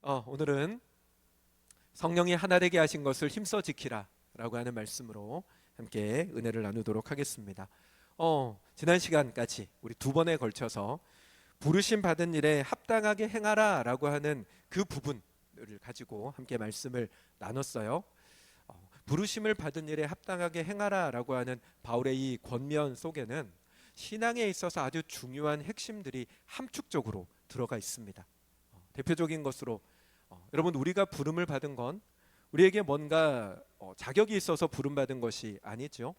오늘은 성령이 하나 되게 하신 것을 힘써 지키라 라고 하는 말씀으로 함께 은혜를 나누도록 하겠습니다. 지난 시간까지 우리 두 번에 걸쳐서 부르심 받은 일에 합당하게 행하라 라고 하는 그 부분을 가지고 함께 말씀을 나눴어요. 부르심을 받은 일에 합당하게 행하라 라고 하는 바울의 이 권면 속에는 신앙에 있어서 아주 중요한 핵심들이 함축적으로 들어가 있습니다. 대표적인 것으로 여러분, 우리가 부름을 받은 건 우리에게 뭔가 자격이 있어서 부름받은 것이 아니죠.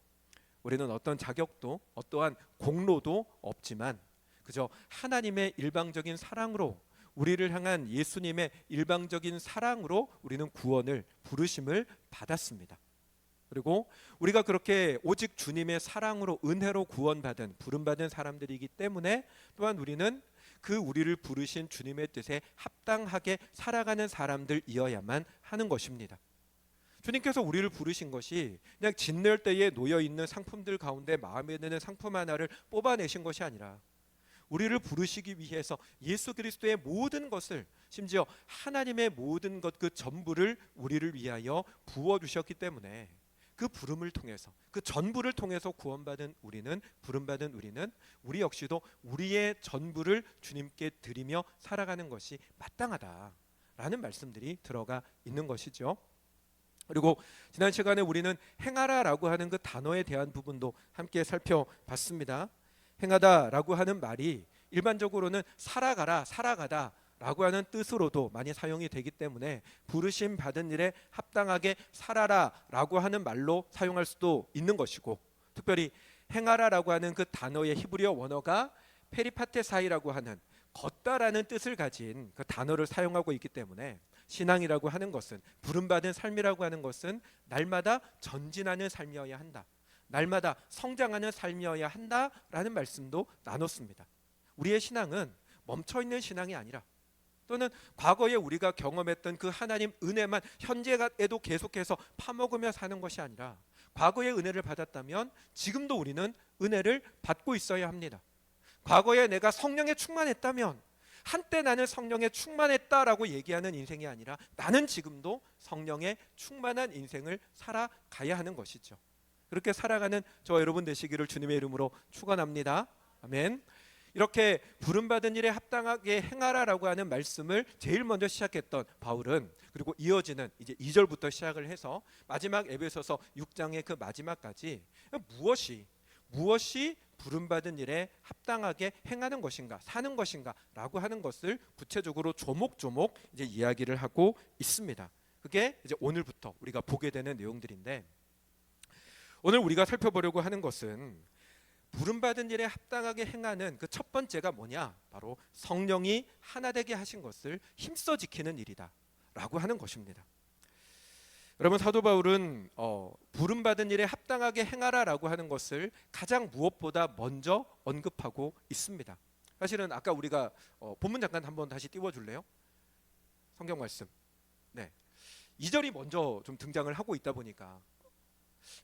우리는 어떤 자격도 어떠한 공로도 없지만 그저 하나님의 일방적인 사랑으로, 우리를 향한 예수님의 일방적인 사랑으로 우리는 구원을, 부르심을 받았습니다. 그리고 우리가 그렇게 오직 주님의 사랑으로, 은혜로 구원받은, 부름받은 사람들이기 때문에 또한 우리는 그 우리를 부르신 주님의 뜻에 합당하게 살아가는 사람들이어야만 하는 것입니다. 주님께서 우리를 부르신 것이 그냥 진열대에 놓여있는 상품들 가운데 마음에 드는 상품 하나를 뽑아내신 것이 아니라 우리를 부르시기 위해서 예수 그리스도의 모든 것을, 심지어 하나님의 모든 것 그 전부를 우리를 위하여 부어주셨기 때문에 그 부름을 통해서, 그 전부를 통해서 구원받은 우리는, 부름받은 우리는 우리 역시도 우리의 전부를 주님께 드리며 살아가는 것이 마땅하다라는 말씀들이 들어가 있는 것이죠. 그리고 지난 시간에 우리는 행하라라고 하는 그 단어에 대한 부분도 함께 살펴봤습니다. 행하다라고 하는 말이 일반적으로는 살아가라, 살아가다 라고 하는 뜻으로도 많이 사용이 되기 때문에 부르심 받은 일에 합당하게 살아라 라고 하는 말로 사용할 수도 있는 것이고, 특별히 행하라라고 하는 그 단어의 히브리어 원어가 페리파테사이라고 하는 걷다라는 뜻을 가진 그 단어를 사용하고 있기 때문에 신앙이라고 하는 것은, 부름받은 삶이라고 하는 것은 날마다 전진하는 삶이어야 한다, 날마다 성장하는 삶이어야 한다라는 말씀도 나눴습니다. 우리의 신앙은 멈춰있는 신앙이 아니라, 또는 과거에 우리가 경험했던 그 하나님 은혜만 현재에도 계속해서 파먹으며 사는 것이 아니라, 과거의 은혜를 받았다면 지금도 우리는 은혜를 받고 있어야 합니다. 과거에 내가 성령에 충만했다면 한때 나는 성령에 충만했다라고 얘기하는 인생이 아니라 나는 지금도 성령에 충만한 인생을 살아가야 하는 것이죠. 그렇게 살아가는 저와 여러분 되시기를 주님의 이름으로 축원합니다. 아멘. 이렇게 부름받은 일에 합당하게 행하라라고 하는 말씀을 제일 먼저 시작했던 바울은, 그리고 이어지는 이제 2절부터 시작을 해서 마지막 에베소서 6장의 그 마지막까지 무엇이 부름받은 일에 합당하게 행하는 것인가, 사는 것인가 라고 하는 것을 구체적으로 조목조목 이제 이야기를 하고 있습니다. 그게 이제 오늘부터 우리가 보게 되는 내용들인데, 오늘 우리가 살펴보려고 하는 것은 부름받은 일에 합당하게 행하는 그 첫 번째가 뭐냐, 바로 성령이 하나 되게 하신 것을 힘써 지키는 일이다 라고 하는 것입니다. 여러분, 사도 바울은 부름받은 일에 합당하게 행하라 라고 하는 것을 가장 무엇보다 먼저 언급하고 있습니다. 사실은 아까 우리가 본문 잠깐 한번 다시 띄워줄래요? 성경 말씀. 네, 2절이 먼저 좀 등장을 하고 있다 보니까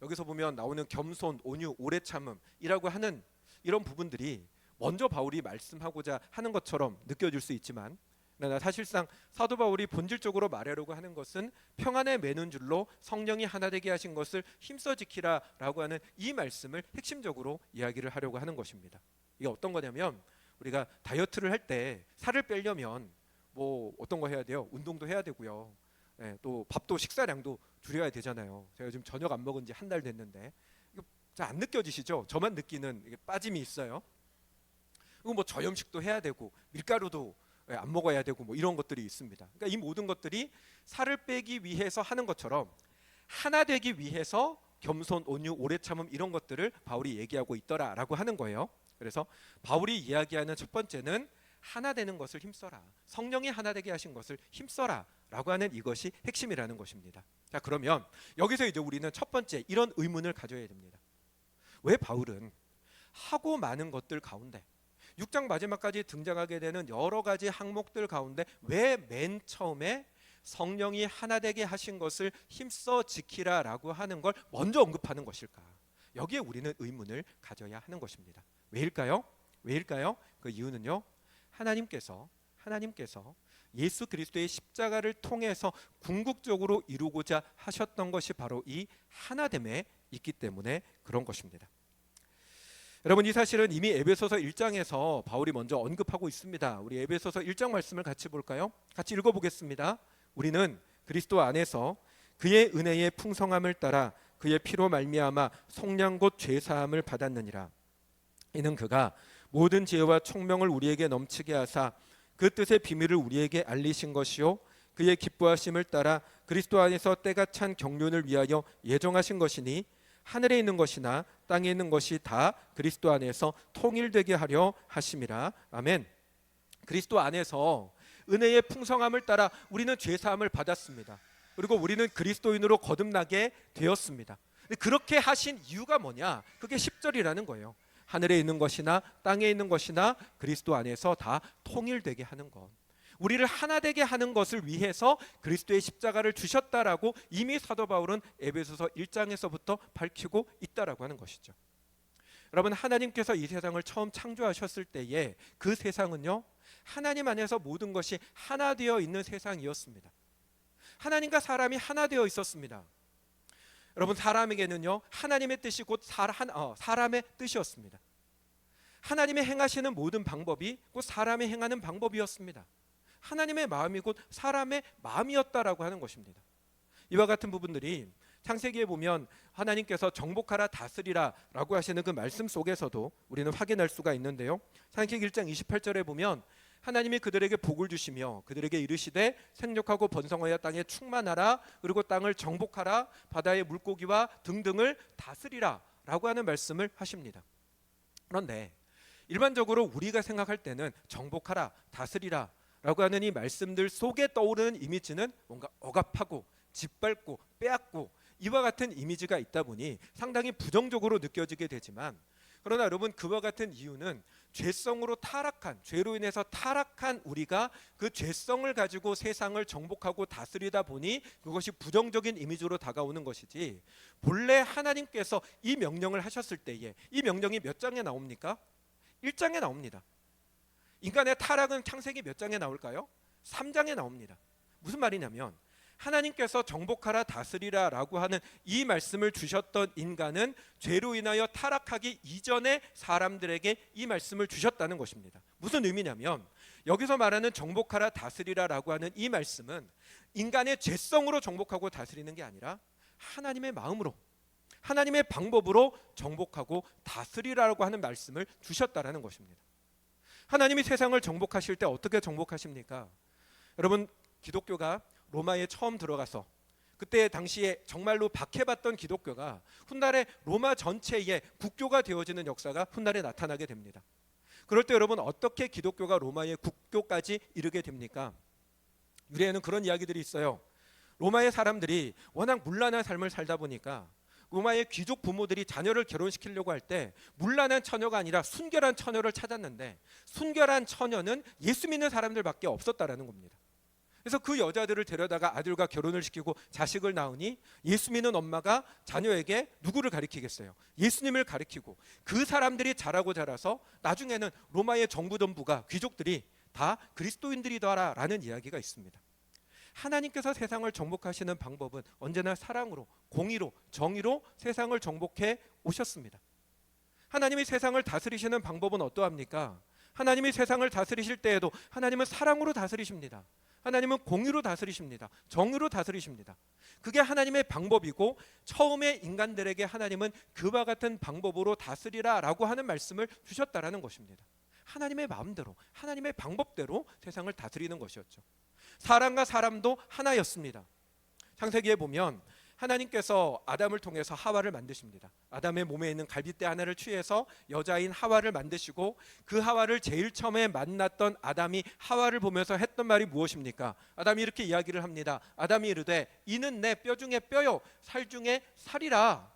여기서 보면 나오는 겸손, 온유, 오래 참음이라고 하는 이런 부분들이 먼저 바울이 말씀하고자 하는 것처럼 느껴질 수 있지만, 그러나 사실상 사도 바울이 본질적으로 말하려고 하는 것은 평안에 매는 줄로 성령이 하나 되게 하신 것을 힘써 지키라라고 하는 이 말씀을 핵심적으로 이야기를 하려고 하는 것입니다. 이게 어떤 거냐면, 우리가 다이어트를 할 때 살을 빼려면 뭐 어떤 거 해야 돼요? 운동도 해야 되고요. 네, 또 밥도 식사량도 줄여야 되잖아요. 제가 지금 저녁 안 먹은 지 한 달 됐는데 이거 잘 안 느껴지시죠? 저만 느끼는 이게 빠짐이 있어요. 그리고 뭐 저염식도 해야 되고 밀가루도 안 먹어야 되고 뭐 이런 것들이 있습니다. 그러니까 이 모든 것들이 살을 빼기 위해서 하는 것처럼 하나 되기 위해서 겸손, 온유, 오래 참음 이런 것들을 바울이 얘기하고 있더라라고 하는 거예요. 그래서 바울이 이야기하는 첫 번째는 하나 되는 것을 힘써라, 성령이 하나 되게 하신 것을 힘써라 라고 하는 이것이 핵심이라는 것입니다. 자, 그러면 여기서 이제 우리는 첫 번째 이런 의문을 가져야 됩니다. 왜 바울은 하고 많은 것들 가운데 6장 마지막까지 등장하게 되는 여러 가지 항목들 가운데 왜 맨 처음에 성령이 하나 되게 하신 것을 힘써 지키라 라고 하는 걸 먼저 언급하는 것일까? 여기에 우리는 의문을 가져야 하는 것입니다. 왜일까요? 그 이유는요, 하나님께서 예수 그리스도의 십자가를 통해서 궁극적으로 이루고자 하셨던 것이 바로 이 하나됨에 있기 때문에 그런 것입니다. 여러분, 이 사실은 이미 에베소서 1장에서 바울이 먼저 언급하고 있습니다. 우리 에베소서 1장 말씀을 같이 볼까요? 같이 읽어보겠습니다. 우리는 그리스도 안에서 그의 은혜의 풍성함을 따라 그의 피로 말미암아 속량 곧 죄사함을 받았느니라. 이는 그가 모든 지혜와 총명을 우리에게 넘치게 하사 그 뜻의 비밀을 우리에게 알리신 것이요 그의 기뻐하심을 따라 그리스도 안에서 때가 찬 경륜을 위하여 예정하신 것이니 하늘에 있는 것이나 땅에 있는 것이 다 그리스도 안에서 통일되게 하려 하심이라. 아멘. 그리스도 안에서 은혜의 풍성함을 따라 우리는 죄사함을 받았습니다. 그리고 우리는 그리스도인으로 거듭나게 되었습니다. 그렇게 하신 이유가 뭐냐? 그게 10절이라는 거예요. 하늘에 있는 것이나 땅에 있는 것이나 그리스도 안에서 다 통일되게 하는 것. 우리를 하나 되게 하는 것을 위해서 그리스도의 십자가를 주셨다라고 이미 사도 바울은 에베소서 1장에서부터 밝히고 있다라고 하는 것이죠. 여러분, 하나님께서 이 세상을 처음 창조하셨을 때에 그 세상은요, 하나님 안에서 모든 것이 하나 되어 있는 세상이었습니다. 하나님과 사람이 하나 되어 있었습니다. 여러분, 사람에게는요, 하나님의 뜻이 곧 사람의 뜻이었습니다. 하나님의 행하시는 모든 방법이 곧 사람의 행하는 방법이었습니다. 하나님의 마음이 곧 사람의 마음이었다라고 하는 것입니다. 이와 같은 부분들이 창세기에 보면 하나님께서 정복하라 다스리라 라고 하시는 그 말씀 속에서도 우리는 확인할 수가 있는데요. 창세기 1장 28절에 보면 하나님이 그들에게 복을 주시며 그들에게 이르시되 생육하고 번성하여 땅에 충만하라, 그리고 땅을 정복하라, 바다의 물고기와 등등을 다스리라 라고 하는 말씀을 하십니다. 그런데 일반적으로 우리가 생각할 때는 정복하라, 다스리라 라고 하는 이 말씀들 속에 떠오르는 이미지는 뭔가 억압하고 짓밟고 빼앗고 이와 같은 이미지가 있다 보니 상당히 부정적으로 느껴지게 되지만, 그러나 여러분, 그와 같은 이유는 죄성으로 타락한, 죄로 인해서 타락한 우리가 그 죄성을 가지고 세상을 정복하고 다스리다 보니 그것이 부정적인 이미지로 다가오는 것이지, 본래 하나님께서 이 명령을 하셨을 때에 이 명령이 몇 장에 나옵니까? 1장에 나옵니다. 인간의 타락은 창세기 몇 장에 나올까요? 3장에 나옵니다. 무슨 말이냐면 하나님께서 정복하라 다스리라 라고 하는 이 말씀을 주셨던 인간은 죄로 인하여 타락하기 이전에 사람들에게 이 말씀을 주셨다는 것입니다. 무슨 의미냐면 여기서 말하는 정복하라 다스리라 라고 하는 이 말씀은 인간의 죄성으로 정복하고 다스리는 게 아니라 하나님의 마음으로, 하나님의 방법으로 정복하고 다스리라고 하는 말씀을 주셨다라는 것입니다. 하나님이 세상을 정복하실 때 어떻게 정복하십니까? 여러분, 기독교가 로마에 처음 들어가서 그때 당시에 정말로 박해받던 기독교가 훗날에 로마 전체의 국교가 되어지는 역사가 훗날에 나타나게 됩니다. 그럴 때 여러분, 어떻게 기독교가 로마의 국교까지 이르게 됩니까? 유래에는 그런 이야기들이 있어요. 로마의 사람들이 워낙 문란한 삶을 살다 보니까 로마의 귀족 부모들이 자녀를 결혼시키려고 할 때 문란한 처녀가 아니라 순결한 처녀를 찾았는데 순결한 처녀는 예수 믿는 사람들밖에 없었다라는 겁니다. 그래서 그 여자들을 데려다가 아들과 결혼을 시키고 자식을 낳으니 예수 믿는 엄마가 자녀에게 누구를 가리키겠어요? 예수님을 가리키고 그 사람들이 자라고 자라서 나중에는 로마의 정부전부가 귀족들이 다 그리스도인들이더라라는 이야기가 있습니다. 하나님께서 세상을 정복하시는 방법은 언제나 사랑으로, 공의로, 정의로 세상을 정복해 오셨습니다. 하나님이 세상을 다스리시는 방법은 어떠합니까? 하나님이 세상을 다스리실 때에도 하나님은 사랑으로 다스리십니다. 하나님은 공의로 다스리십니다. 정의로 다스리십니다. 그게 하나님의 방법이고, 처음에 인간들에게 하나님은 그와 같은 방법으로 다스리라 라고 하는 말씀을 주셨다라는 것입니다. 하나님의 마음대로, 하나님의 방법대로 세상을 다스리는 것이었죠. 사람과 사람도 하나였습니다. 창세기에 보면 하나님께서 아담을 통해서 하와를 만드십니다. 아담의 몸에 있는 갈빗대 하나를 취해서 여자인 하와를 만드시고, 그 하와를 제일 처음에 만났던 아담이 하와를 보면서 했던 말이 무엇입니까? 아담이 이렇게 이야기를 합니다. 아담이 이르되 이는 내 뼈 중에 뼈요 살 중에 살이라.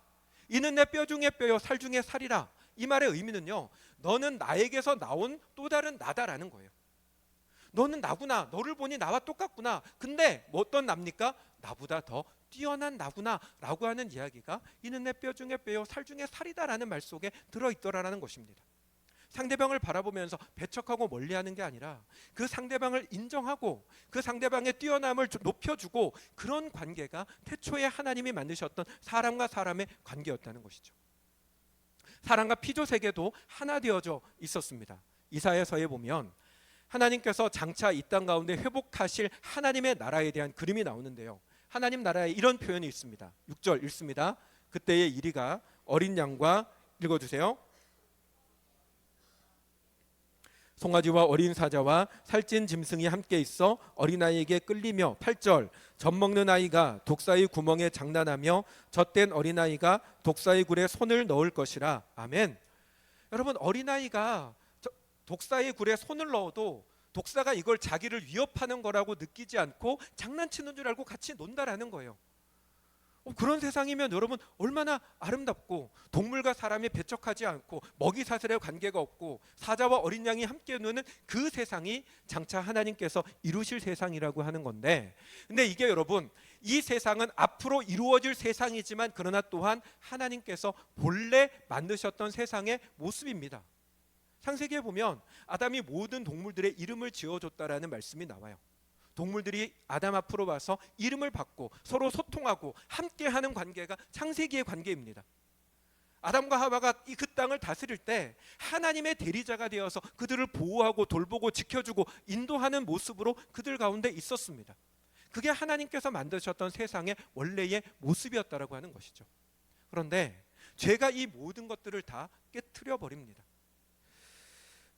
이는 내 뼈 중에 뼈요 살 중에 살이라. 이 말의 의미는요, 너는 나에게서 나온 또 다른 나다라는 거예요. 너는 나구나, 너를 보니 나와 똑같구나. 근데 뭐 어떤 납니까? 나보다 더 뛰어난 나구나 라고 하는 이야기가 이는 내 뼈 중에 뼈요 살 중에 살이다 라는 말 속에 들어있더라라는 것입니다. 상대방을 바라보면서 배척하고 멀리하는 게 아니라 그 상대방을 인정하고 그 상대방의 뛰어남을 높여주고, 그런 관계가 태초에 하나님이 만드셨던 사람과 사람의 관계였다는 것이죠. 사람과 피조 세계도 하나 되어져 있었습니다. 이사야서에 보면 하나님께서 장차 이 땅 가운데 회복하실 하나님의 나라에 대한 그림이 나오는데요, 하나님 나라에 이런 표현이 있습니다. 6절 읽습니다. 그때의 이리가 어린 양과, 읽어주세요. 송아지와 어린 사자와 살찐 짐승이 함께 있어 어린아이에게 끌리며, 8절 젖먹는 아이가 독사의 구멍에 장난하며 젖된 어린아이가 독사의 굴에 손을 넣을 것이라. 아멘. 여러분, 어린아이가 독사의 굴에 손을 넣어도 독사가 이걸 자기를 위협하는 거라고 느끼지 않고 장난치는 줄 알고 같이 논다라는 거예요. 그런 세상이면 여러분 얼마나 아름답고, 동물과 사람이 배척하지 않고 먹이 사슬의 관계가 없고 사자와 어린 양이 함께 노는 그 세상이 장차 하나님께서 이루실 세상이라고 하는 건데, 근데 이게 여러분, 이 세상은 앞으로 이루어질 세상이지만 그러나 또한 하나님께서 본래 만드셨던 세상의 모습입니다. 창세기에 보면 아담이 모든 동물들의 이름을 지어줬다라는 말씀이 나와요. 동물들이 아담 앞으로 와서 이름을 받고 서로 소통하고 함께하는 관계가 창세기의 관계입니다. 아담과 하와가 그 땅을 다스릴 때 하나님의 대리자가 되어서 그들을 보호하고 돌보고 지켜주고 인도하는 모습으로 그들 가운데 있었습니다. 그게 하나님께서 만드셨던 세상의 원래의 모습이었다라고 하는 것이죠. 그런데 죄가 이 모든 것들을 다 깨트려 버립니다.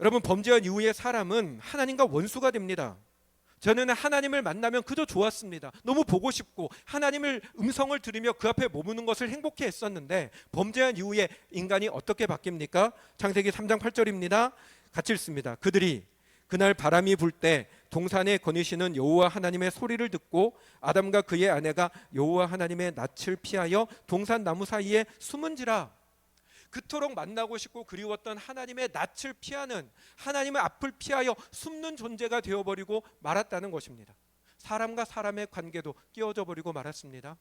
여러분, 범죄한 이후에 사람은 하나님과 원수가 됩니다. 저는 하나님을 만나면 그저 좋았습니다. 너무 보고 싶고 하나님을 음성을 들으며 그 앞에 머무는 것을 행복해 했었는데, 범죄한 이후에 인간이 어떻게 바뀝니까? 창세기 3장 8절입니다. 같이 읽습니다. 그들이 그날 바람이 불 때 동산에 거니시는 여호와 하나님의 소리를 듣고 아담과 그의 아내가 여호와 하나님의 낯을 피하여 동산 나무 사이에 숨은지라. 그토록 만나고 싶고 그리웠던 하나님의 낯을 피하는, 하나님의 앞을 피하여 숨는 존재가 되어버리고 말았다는 것입니다. 사람과 사람의 관계도 끼어져 버리고 말았습니다.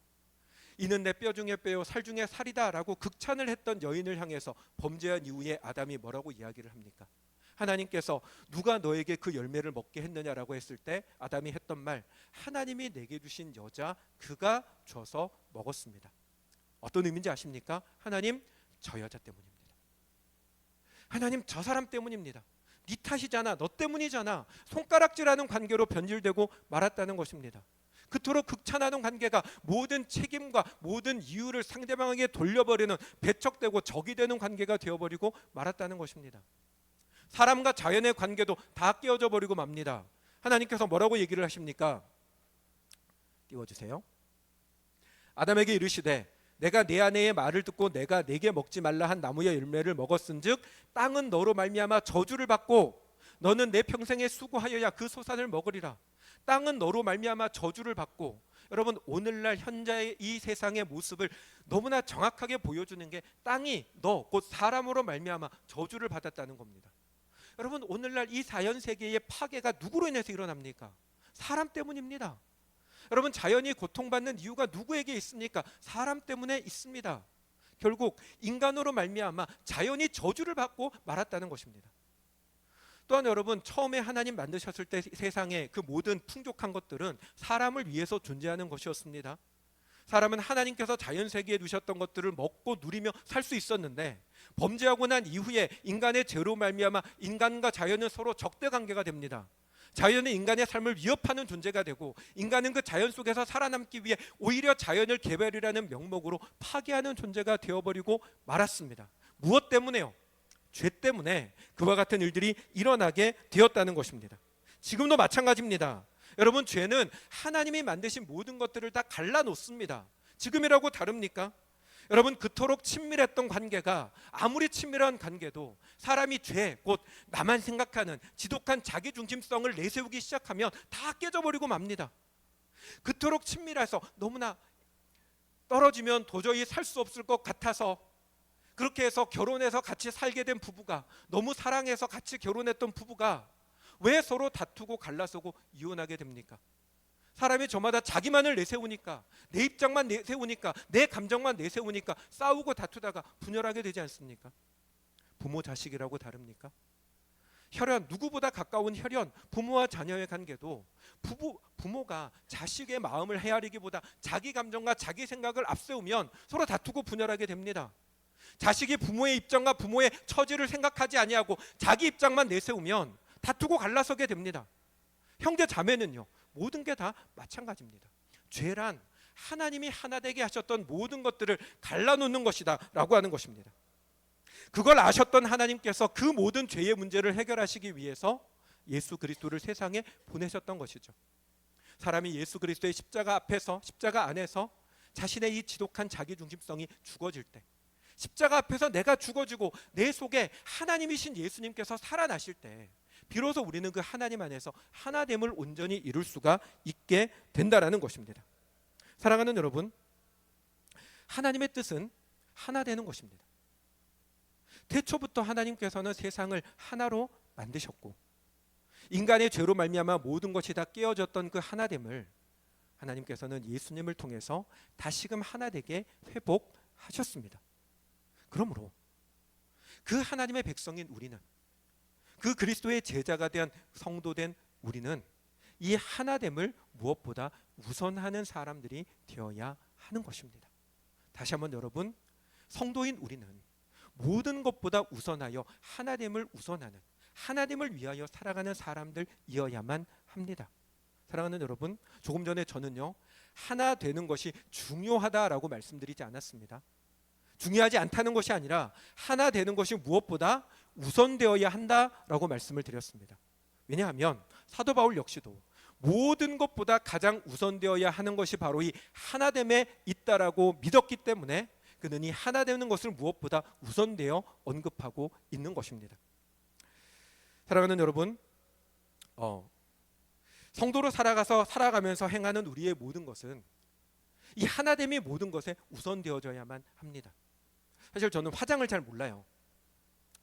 이는 내 뼈 중에 뼈요 살 중에 살이다 라고 극찬을 했던 여인을 향해서 범죄한 이후에 아담이 뭐라고 이야기를 합니까? 하나님께서 누가 너에게 그 열매를 먹게 했느냐라고 했을 때 아담이 했던 말, 하나님이 내게 주신 여자 그가 줘서 먹었습니다. 어떤 의미인지 아십니까? 하나님, 저 여자 때문입니다. 하나님, 저 사람 때문입니다. 네 탓이잖아, 너 때문이잖아, 손가락질하는 관계로 변질되고 말았다는 것입니다. 그토록 극찬하는 관계가 모든 책임과 모든 이유를 상대방에게 돌려버리는, 배척되고 적이 되는 관계가 되어버리고 말았다는 것입니다. 사람과 자연의 관계도 다 깨어져 버리고 맙니다. 하나님께서 뭐라고 얘기를 하십니까? 띄워주세요. 아담에게 이르시되 내가 내 아내의 말을 듣고 내가 내게 먹지 말라 한 나무의 열매를 먹었은즉 땅은 너로 말미암아 저주를 받고 너는 내 평생에 수고하여야 그 소산을 먹으리라. 땅은 너로 말미암아 저주를 받고, 여러분 오늘날 현재의 이 세상의 모습을 너무나 정확하게 보여주는 게 땅이 너 곧 사람으로 말미암아 저주를 받았다는 겁니다. 여러분, 오늘날 이 자연 세계의 파괴가 누구로 인해서 일어납니까? 사람 때문입니다. 여러분, 자연이 고통받는 이유가 누구에게 있습니까? 사람 때문에 있습니다. 결국 인간으로 말미암아 자연이 저주를 받고 말았다는 것입니다. 또한 여러분, 처음에 하나님 만드셨을 때 세상의 그 모든 풍족한 것들은 사람을 위해서 존재하는 것이었습니다. 사람은 하나님께서 자연 세계에 두셨던 것들을 먹고 누리며 살 수 있었는데, 범죄하고 난 이후에 인간의 죄로 말미암아 인간과 자연은 서로 적대 관계가 됩니다. 자연은 인간의 삶을 위협하는 존재가 되고, 인간은 그 자연 속에서 살아남기 위해 오히려 자연을 개발이라는 명목으로 파괴하는 존재가 되어버리고 말았습니다. 무엇 때문에요? 죄 때문에 그와 같은 일들이 일어나게 되었다는 것입니다. 지금도 마찬가지입니다. 여러분, 죄는 하나님이 만드신 모든 것들을 다 갈라놓습니다. 지금이라고 다릅니까? 여러분, 그토록 친밀했던 관계가, 아무리 친밀한 관계도 사람이 죄, 곧 나만 생각하는 지독한 자기중심성을 내세우기 시작하면 다 깨져버리고 맙니다. 그토록 친밀해서 너무나 떨어지면 도저히 살 수 없을 것 같아서 그렇게 해서 결혼해서 같이 살게 된 부부가, 너무 사랑해서 같이 결혼했던 부부가 왜 서로 다투고 갈라서고 이혼하게 됩니까? 사람이 저마다 자기만을 내세우니까, 내 입장만 내세우니까, 내 감정만 내세우니까 싸우고 다투다가 분열하게 되지 않습니까? 부모 자식이라고 다릅니까? 혈연, 누구보다 가까운 혈연, 부모와 자녀의 관계도 부모가 자식의 마음을 헤아리기보다 자기 감정과 자기 생각을 앞세우면 서로 다투고 분열하게 됩니다. 자식이 부모의 입장과 부모의 처지를 생각하지 아니하고 자기 입장만 내세우면 다투고 갈라서게 됩니다. 형제 자매는요, 모든 게 다 마찬가지입니다. 죄란 하나님이 하나 되게 하셨던 모든 것들을 갈라놓는 것이다 라고 하는 것입니다. 그걸 아셨던 하나님께서 그 모든 죄의 문제를 해결하시기 위해서 예수 그리스도를 세상에 보내셨던 것이죠. 사람이 예수 그리스도의 십자가 앞에서, 십자가 안에서 자신의 이 지독한 자기중심성이 죽어질 때, 십자가 앞에서 내가 죽어지고 내 속에 하나님이신 예수님께서 살아나실 때 비로소 우리는 그 하나님 안에서 하나됨을 온전히 이룰 수가 있게 된다라는 것입니다. 사랑하는 여러분, 하나님의 뜻은 하나 되는 것입니다. 태초부터 하나님께서는 세상을 하나로 만드셨고 인간의 죄로 말미암아 모든 것이 다 깨어졌던 그 하나됨을 하나님께서는 예수님을 통해서 다시금 하나 되게 회복하셨습니다. 그러므로 그 하나님의 백성인 우리는, 그 그리스도의 제자가 된 성도된 우리는 이 하나됨을 무엇보다 우선하는 사람들이 되어야 하는 것입니다. 다시 한번 여러분, 성도인 우리는 모든 것보다 우선하여 하나됨을 우선하는, 하나됨을 위하여 살아가는 사람들이어야만 합니다. 사랑하는 여러분, 조금 전에 저는요, 하나 되는 것이 중요하다라고 말씀드리지 않았습니다. 중요하지 않다는 것이 아니라 하나 되는 것이 무엇보다 우선되어야 한다라고 말씀을 드렸습니다. 왜냐하면 사도 바울 역시도 모든 것보다 가장 우선되어야 하는 것이 바로 이 하나됨에 있다라고 믿었기 때문에 그는 이 하나 되는 것을 무엇보다 우선되어 언급하고 있는 것입니다. 사랑하는 여러분, 성도로 살아가면서 행하는 우리의 모든 것은 이 하나됨이 모든 것에 우선되어져야만 합니다. 사실 저는 화장을 잘 몰라요.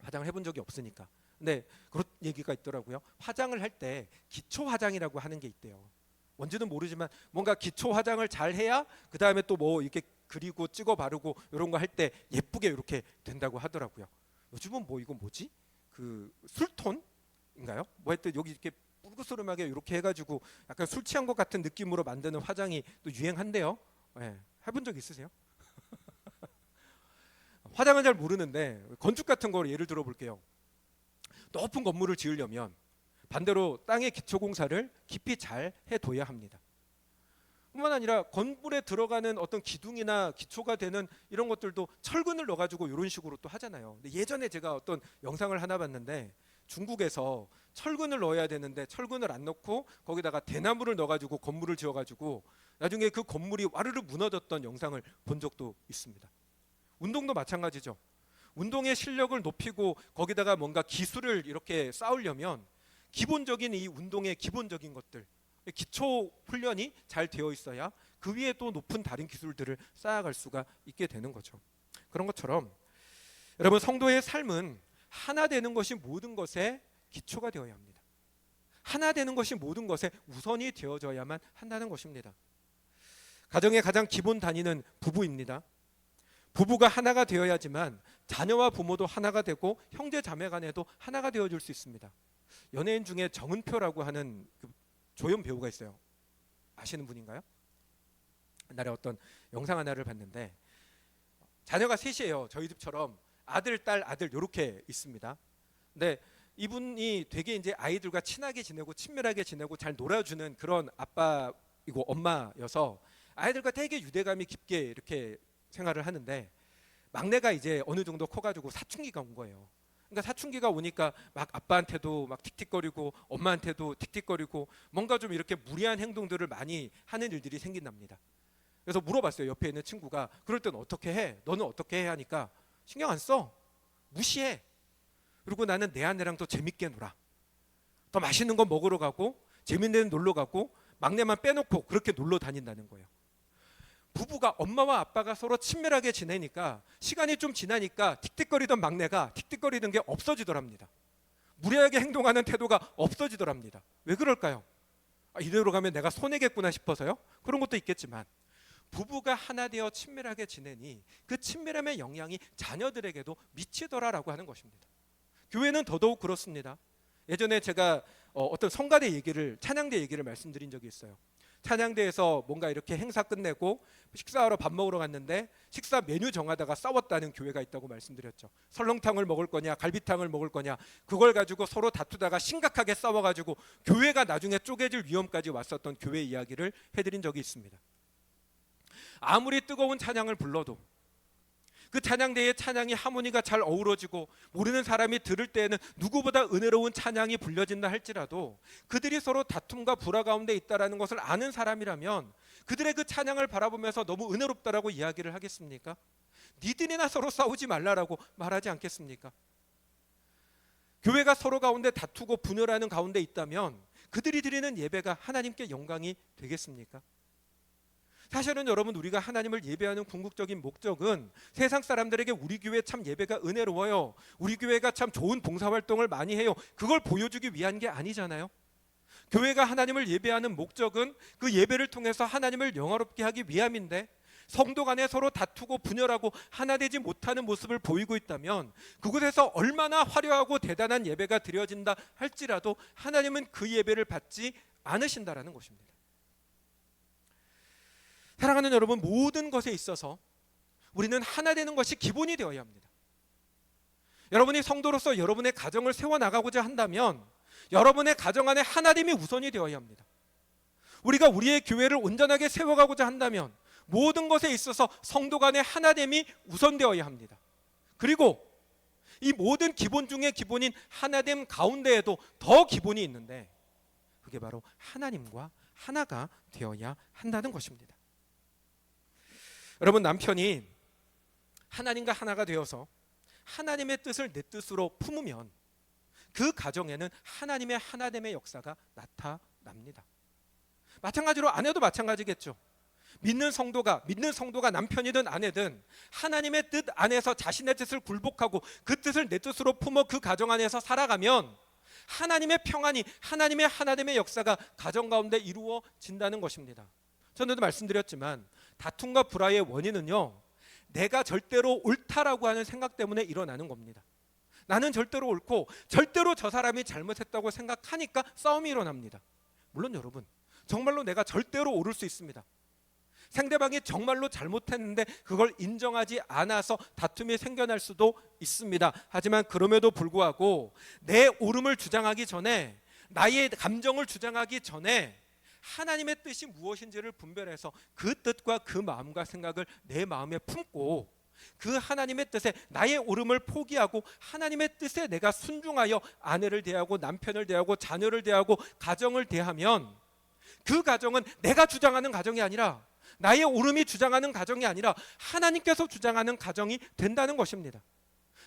화장을 해본 적이 없으니까. 근데 그런 얘기가 있더라고요. 화장을 할 때 기초 화장이라고 하는 게 있대요. 뭔지는 모르지만 뭔가 기초 화장을 잘 해야 그 다음에 또 뭐 이렇게 그리고 찍어 바르고 이런 거 할 때 예쁘게 이렇게 된다고 하더라고요. 요즘은 뭐 이거 뭐지? 그 술톤인가요? 뭐 하여튼 여기 이렇게 뿔그스름하게 이렇게 해가지고 약간 술 취한 것 같은 느낌으로 만드는 화장이 또 유행한대요. 네, 해본 적 있으세요? 화장은 잘 모르는데 건축 같은 거 예를 들어 볼게요. 높은 건물을 지으려면 반대로 땅의 기초 공사를 깊이 잘 해둬야 합니다. 뿐만 아니라 건물에 들어가는 어떤 기둥이나 기초가 되는 이런 것들도 철근을 넣어가지고 이런 식으로 또 하잖아요. 근데 예전에 제가 어떤 영상을 하나 봤는데 중국에서 철근을 넣어야 되는데 철근을 안 넣고 거기다가 대나무를 넣어가지고 건물을 지어가지고 나중에 그 건물이 와르르 무너졌던 영상을 본 적도 있습니다. 운동도 마찬가지죠. 운동의 실력을 높이고 거기다가 뭔가 기술을 이렇게 쌓으려면 기본적인 이 운동의 기본적인 것들, 기초 훈련이 잘 되어 있어야 그 위에 또 높은 다른 기술들을 쌓아갈 수가 있게 되는 거죠. 그런 것처럼 여러분, 성도의 삶은 하나 되는 것이 모든 것의 기초가 되어야 합니다. 하나 되는 것이 모든 것의 우선이 되어져야만 한다는 것입니다. 가정의 가장 기본 단위는 부부입니다. 부부가 하나가 되어야지만 자녀와 부모도 하나가 되고 형제 자매 간에도 하나가 되어줄 수 있습니다. 연예인 중에 정은표라고 하는 그 조연 배우가 있어요. 아시는 분인가요? 옛날에 어떤 영상 하나를 봤는데 자녀가 셋이에요. 저희 집처럼 아들, 딸, 아들 이렇게 있습니다. 근데 이분이 되게 이제 아이들과 친하게 지내고 친밀하게 지내고 잘 놀아주는 그런 아빠이고 엄마여서 아이들과 되게 유대감이 깊게 이렇게 생활을 하는데 막내가 이제 어느 정도 커가지고 사춘기가 온 거예요. 그러니까 사춘기가 오니까 막 아빠한테도 막 틱틱거리고 엄마한테도 틱틱거리고 뭔가 좀 이렇게 무리한 행동들을 많이 하는 일들이 생긴답니다. 그래서 물어봤어요. 옆에 있는 친구가 그럴 땐 어떻게 해? 너는 어떻게 해? 하니까 신경 안 써. 무시해. 그리고 나는 내 아내랑 더 재밌게 놀아. 더 맛있는 거 먹으러 가고 재밌는 데는 놀러 가고 막내만 빼놓고 그렇게 놀러 다닌다는 거예요. 부부가 엄마와 아빠가 서로 친밀하게 지내니까 시간이 좀 지나니까 틱틱거리던 막내가 틱틱거리는 게 없어지더랍니다. 무례하게 행동하는 태도가 없어지더랍니다. 왜 그럴까요? 이대로 가면 내가 손해겠구나 싶어서요? 그런 것도 있겠지만 부부가 하나 되어 친밀하게 지내니 그 친밀함의 영향이 자녀들에게도 미치더라라고 하는 것입니다. 교회는 더더욱 그렇습니다. 예전에 제가 어떤 성가대 얘기를, 찬양대 얘기를 말씀드린 적이 있어요. 찬양대에서 뭔가 이렇게 행사 끝내고 식사하러 밥 먹으러 갔는데 식사 메뉴 정하다가 싸웠다는 교회가 있다고 말씀드렸죠. 설렁탕을 먹을 거냐 갈비탕을 먹을 거냐, 그걸 가지고 서로 다투다가 심각하게 싸워가지고 교회가 나중에 쪼개질 위험까지 왔었던 교회 이야기를 해드린 적이 있습니다. 아무리 뜨거운 찬양을 불러도 그 찬양대의 찬양이 하모니가 잘 어우러지고 모르는 사람이 들을 때에는 누구보다 은혜로운 찬양이 불려진다 할지라도 그들이 서로 다툼과 불화 가운데 있다는 것을 아는 사람이라면 그들의 그 찬양을 바라보면서 너무 은혜롭다라고 이야기를 하겠습니까? 니들이나 서로 싸우지 말라라고 말하지 않겠습니까? 교회가 서로 가운데 다투고 분열하는 가운데 있다면 그들이 드리는 예배가 하나님께 영광이 되겠습니까? 사실은 여러분, 우리가 하나님을 예배하는 궁극적인 목적은 세상 사람들에게 우리 교회 참 예배가 은혜로워요, 우리 교회가 참 좋은 봉사활동을 많이 해요, 그걸 보여주기 위한 게 아니잖아요. 교회가 하나님을 예배하는 목적은 그 예배를 통해서 하나님을 영화롭게 하기 위함인데, 성도 간에 서로 다투고 분열하고 하나 되지 못하는 모습을 보이고 있다면 그곳에서 얼마나 화려하고 대단한 예배가 드려진다 할지라도 하나님은 그 예배를 받지 않으신다라는 것입니다. 사랑하는 여러분, 모든 것에 있어서 우리는 하나 되는 것이 기본이 되어야 합니다. 여러분이 성도로서 여러분의 가정을 세워나가고자 한다면 여러분의 가정 안에 하나됨이 우선이 되어야 합니다. 우리가 우리의 교회를 온전하게 세워가고자 한다면 모든 것에 있어서 성도 간의 하나됨이 우선되어야 합니다. 그리고 이 모든 기본 중에 기본인 하나됨 가운데에도 더 기본이 있는데, 그게 바로 하나님과 하나가 되어야 한다는 것입니다. 여러분, 남편이 하나님과 하나가 되어서 하나님의 뜻을 내 뜻으로 품으면 그 가정에는 하나님의 하나됨의 역사가 나타납니다. 마찬가지로 아내도 마찬가지겠죠. 믿는 성도가 남편이든 아내든 하나님의 뜻 안에서 자신의 뜻을 굴복하고 그 뜻을 내 뜻으로 품어 그 가정 안에서 살아가면 하나님의 평안이, 하나님의 하나됨의 역사가 가정 가운데 이루어진다는 것입니다. 전에도 말씀드렸지만 다툼과 불화의 원인은요, 내가 절대로 옳다라고 하는 생각 때문에 일어나는 겁니다. 나는 절대로 옳고 절대로 저 사람이 잘못했다고 생각하니까 싸움이 일어납니다. 물론 여러분, 정말로 내가 절대로 옳을 수 있습니다. 상대방이 정말로 잘못했는데 그걸 인정하지 않아서 다툼이 생겨날 수도 있습니다. 하지만 그럼에도 불구하고 내 옳음을 주장하기 전에, 나의 감정을 주장하기 전에 하나님의 뜻이 무엇인지를 분별해서 그 뜻과 그 마음과 생각을 내 마음에 품고 그 하나님의 뜻에 나의 옳음을 포기하고 하나님의 뜻에 내가 순종하여 아내를 대하고 남편을 대하고 자녀를 대하고 가정을 대하면 그 가정은 내가 주장하는 가정이 아니라, 나의 옳음이 주장하는 가정이 아니라 하나님께서 주장하는 가정이 된다는 것입니다.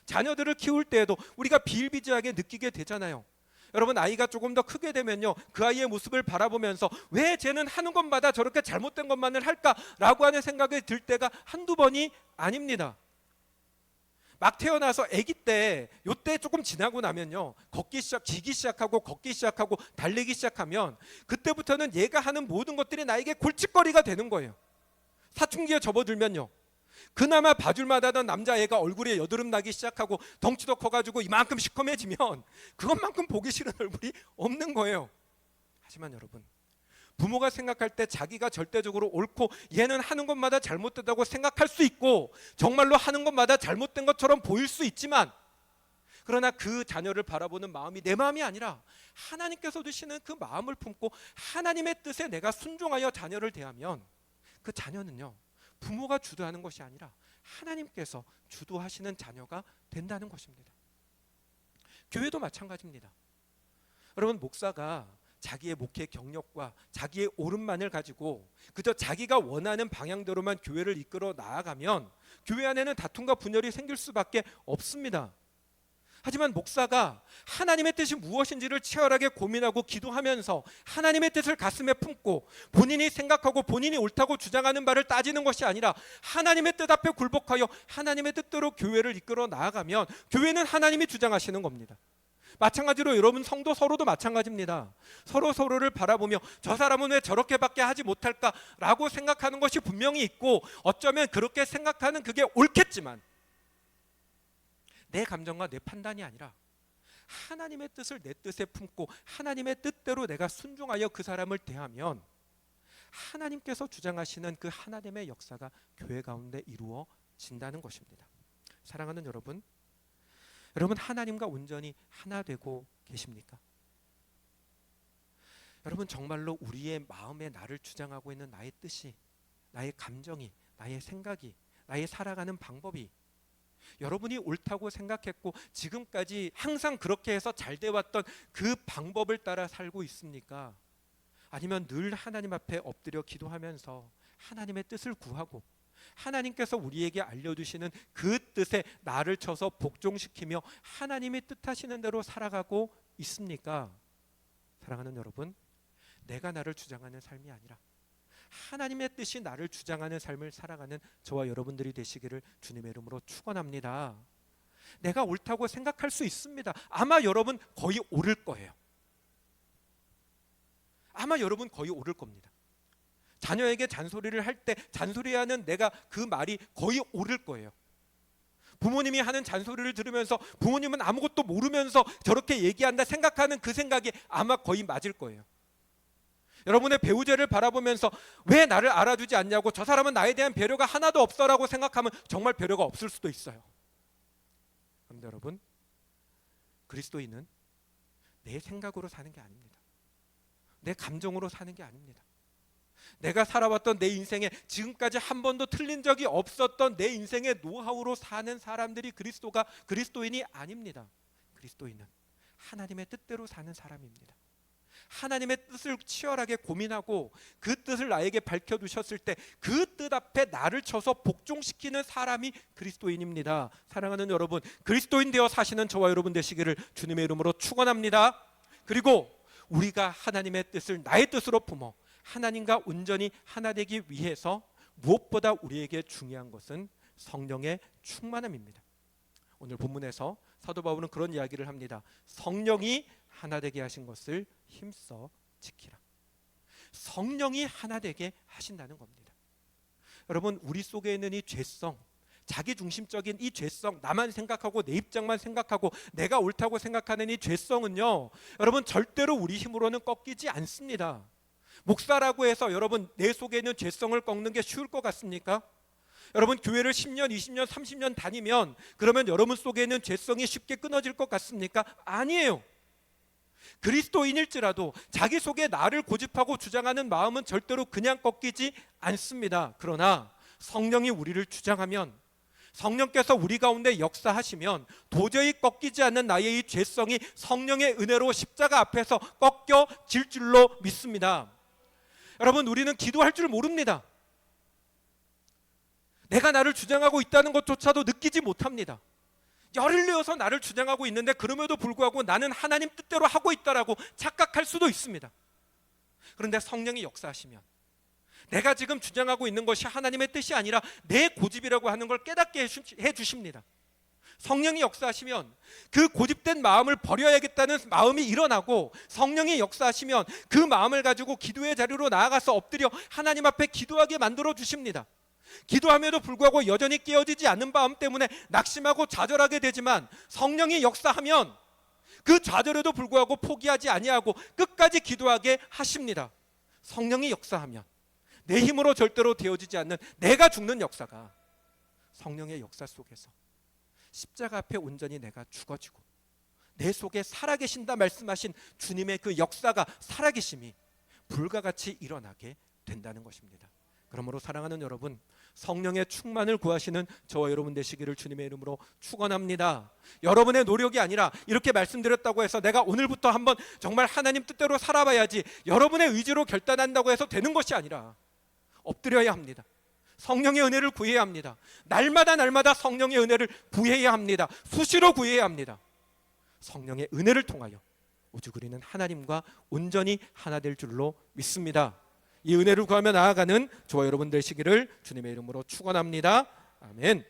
자녀들을 키울 때에도 우리가 비일비재하게 느끼게 되잖아요. 여러분, 아이가 조금 더 크게 되면요, 그 아이의 모습을 바라보면서 왜 쟤는 하는 것마다 저렇게 잘못된 것만을 할까라고 하는 생각이 들 때가 한두 번이 아닙니다. 막 태어나서 아기 때, 요때 조금 지나고 나면요, 기기 시작하고 걷기 시작하고 달리기 시작하면 그때부터는 얘가 하는 모든 것들이 나에게 골칫거리가 되는 거예요. 사춘기에 접어들면요, 그나마 봐줄만 하던 남자애가 얼굴에 여드름 나기 시작하고 덩치도 커가지고 이만큼 시커매지면 그것만큼 보기 싫은 얼굴이 없는 거예요. 하지만 여러분, 부모가 생각할 때 자기가 절대적으로 옳고 얘는 하는 것마다 잘못됐다고 생각할 수 있고 정말로 하는 것마다 잘못된 것처럼 보일 수 있지만, 그러나 그 자녀를 바라보는 마음이 내 마음이 아니라 하나님께서 주시는 그 마음을 품고 하나님의 뜻에 내가 순종하여 자녀를 대하면 그 자녀는요, 부모가 주도하는 것이 아니라 하나님께서 주도하시는 자녀가 된다는 것입니다. 교회도 마찬가지입니다. 여러분, 목사가 자기의 목회 경력과 자기의 옳음만을 가지고 그저 자기가 원하는 방향대로만 교회를 이끌어 나아가면 교회 안에는 다툼과 분열이 생길 수밖에 없습니다. 하지만 목사가 하나님의 뜻이 무엇인지를 치열하게 고민하고 기도하면서 하나님의 뜻을 가슴에 품고 본인이 생각하고 본인이 옳다고 주장하는 바를 따지는 것이 아니라 하나님의 뜻 앞에 굴복하여 하나님의 뜻대로 교회를 이끌어 나아가면 교회는 하나님이 주장하시는 겁니다. 마찬가지로 여러분, 성도 서로도 마찬가지입니다. 서로를 바라보며 저 사람은 왜 저렇게밖에 하지 못할까라고 생각하는 것이 분명히 있고 어쩌면 그렇게 생각하는 그게 옳겠지만 내 감정과 내 판단이 아니라 하나님의 뜻을 내 뜻에 품고 하나님의 뜻대로 내가 순종하여 그 사람을 대하면 하나님께서 주장하시는 그 하나님의 역사가 교회 가운데 이루어진다는 것입니다. 사랑하는 여러분, 여러분 하나님과 온전히 하나 되고 계십니까? 여러분 정말로 우리의 마음에 나를 주장하고 있는 나의 뜻이, 나의 감정이, 나의 생각이, 나의 살아가는 방법이 여러분이 옳다고 생각했고 지금까지 항상 그렇게 해서 잘 돼왔던 그 방법을 따라 살고 있습니까? 아니면 늘 하나님 앞에 엎드려 기도하면서 하나님의 뜻을 구하고 하나님께서 우리에게 알려주시는 그 뜻에 나를 쳐서 복종시키며 하나님이 뜻하시는 대로 살아가고 있습니까? 사랑하는 여러분, 내가 나를 주장하는 삶이 아니라 하나님의 뜻이 나를 주장하는 삶을 살아가는 저와 여러분들이 되시기를 주님의 이름으로 축원합니다. 내가 옳다고 생각할 수 있습니다. 아마 여러분 거의 옳을 거예요. 아마 여러분 거의 옳을 겁니다. 자녀에게 잔소리를 할 때 잔소리하는 내가 그 말이 거의 옳을 거예요. 부모님이 하는 잔소리를 들으면서 부모님은 아무것도 모르면서 저렇게 얘기한다 생각하는 그 생각이 아마 거의 맞을 거예요. 여러분의 배우자를 바라보면서 왜 나를 알아주지 않냐고, 저 사람은 나에 대한 배려가 하나도 없어라고 생각하면 정말 배려가 없을 수도 있어요. 그런데 여러분, 그리스도인은 내 생각으로 사는 게 아닙니다. 내 감정으로 사는 게 아닙니다. 내가 살아왔던 내 인생에 지금까지 한 번도 틀린 적이 없었던 내 인생의 노하우로 사는 사람들이 그리스도인이 아닙니다. 그리스도인은 하나님의 뜻대로 사는 사람입니다. 하나님의 뜻을 치열하게 고민하고 그 뜻을 나에게 밝혀두셨을 때 그 뜻 앞에 나를 쳐서 복종시키는 사람이 그리스도인입니다. 사랑하는 여러분, 그리스도인 되어 사시는 저와 여러분 되시기를 주님의 이름으로 축원합니다. 그리고 우리가 하나님의 뜻을 나의 뜻으로 품어 하나님과 온전히 하나 되기 위해서 무엇보다 우리에게 중요한 것은 성령의 충만함입니다. 오늘 본문에서 사도 바울은 그런 이야기를 합니다. 성령이 하나 되게 하신 것을 힘써 지키라. 성령이 하나 되게 하신다는 겁니다. 여러분, 우리 속에 있는 이 죄성, 자기중심적인 이 죄성, 나만 생각하고 내 입장만 생각하고 내가 옳다고 생각하는 이 죄성은요, 여러분 절대로 우리 힘으로는 꺾이지 않습니다. 목사라고 해서 여러분 내 속에 있는 죄성을 꺾는 게 쉬울 것 같습니까? 여러분 교회를 10년, 20년, 30년 다니면 그러면 여러분 속에 있는 죄성이 쉽게 끊어질 것 같습니까? 아니에요. 그리스도인일지라도 자기 속에 나를 고집하고 주장하는 마음은 절대로 그냥 꺾이지 않습니다. 그러나 성령이 우리를 주장하면, 성령께서 우리 가운데 역사하시면 도저히 꺾이지 않는 나의 이 죄성이 성령의 은혜로 십자가 앞에서 꺾여질 줄로 믿습니다. 여러분, 우리는 기도할 줄 모릅니다. 내가 나를 주장하고 있다는 것조차도 느끼지 못합니다. 열을 내어서 나를 주장하고 있는데 그럼에도 불구하고 나는 하나님 뜻대로 하고 있다라고 착각할 수도 있습니다. 그런데 성령이 역사하시면 내가 지금 주장하고 있는 것이 하나님의 뜻이 아니라 내 고집이라고 하는 걸 깨닫게 해주십니다. 성령이 역사하시면 그 고집된 마음을 버려야겠다는 마음이 일어나고, 성령이 역사하시면 그 마음을 가지고 기도의 자리로 나아가서 엎드려 하나님 앞에 기도하게 만들어 주십니다. 기도함에도 불구하고 여전히 깨어지지 않는 마음 때문에 낙심하고 좌절하게 되지만 성령이 역사하면 그 좌절에도 불구하고 포기하지 아니하고 끝까지 기도하게 하십니다. 성령이 역사하면 내 힘으로 절대로 되어지지 않는 내가 죽는 역사가 성령의 역사 속에서 십자가 앞에 온전히 내가 죽어지고 내 속에 살아계신다 말씀하신 주님의 그 역사가, 살아계심이 불가같이 일어나게 된다는 것입니다. 그러므로 사랑하는 여러분, 성령의 충만을 구하시는 저와 여러분 되시기를 주님의 이름으로 축원합니다. 여러분의 노력이 아니라 이렇게 말씀드렸다고 해서 내가 오늘부터 한번 정말 하나님 뜻대로 살아봐야지, 여러분의 의지로 결단한다고 해서 되는 것이 아니라 엎드려야 합니다. 성령의 은혜를 구해야 합니다. 날마다 성령의 은혜를 구해야 합니다. 수시로 구해야 합니다. 성령의 은혜를 통하여 우주그리는 하나님과 온전히 하나 될 줄로 믿습니다. 이 은혜를 구하며 나아가는 저와 여러분 되시기를 주님의 이름으로 축원합니다. 아멘.